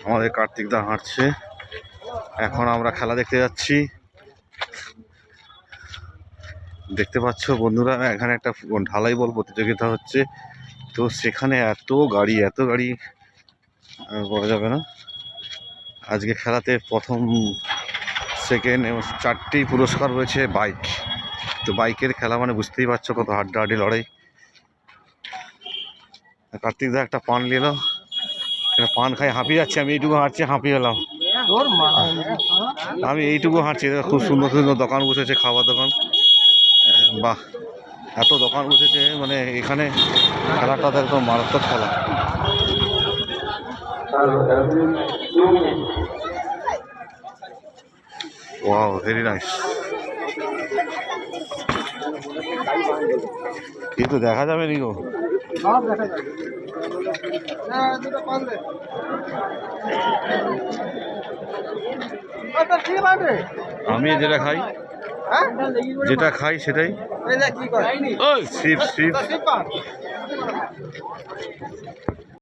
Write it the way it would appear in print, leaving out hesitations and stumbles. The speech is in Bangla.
আমাদের কার্তিক দা হাঁটছে, এখন আমরা খেলা দেখতে যাচ্ছি। দেখতে পাচ্ছ বন্ধুরা, এখানে একটা ঢালাই বল প্রতিযোগিতা হচ্ছে। তো সেখানে এত গাড়ি বলা যাবে না। আজকে খেলাতে প্রথম, সেকেন্ড এবং 4টি পুরস্কার রয়েছে বাইক। তো বাইকের খেলা মানে বুঝতেই পারছো কত হাড্ডাহাড্ডি লড়াই। কার্তিক দা একটা পান নিয়ে এলো, পান খাই হাঁপিয়ে যাচ্ছে। আমি এইটুকু হাঁটছি, হাঁপিয়ে এলাম। আমি এইটুকু হাঁটছি, খুব সুন্দর সুন্দর দোকান বসেছে, খাবার দোকান। বাহ, এত দোকান বসেছে, মানে এখানে খেলাটা একদম মারাত্মক খেলা। Wow, very nice. কিন্তু দেখা যাবে নি গো। আমি যেটা খাই সেটাই। শিব শিব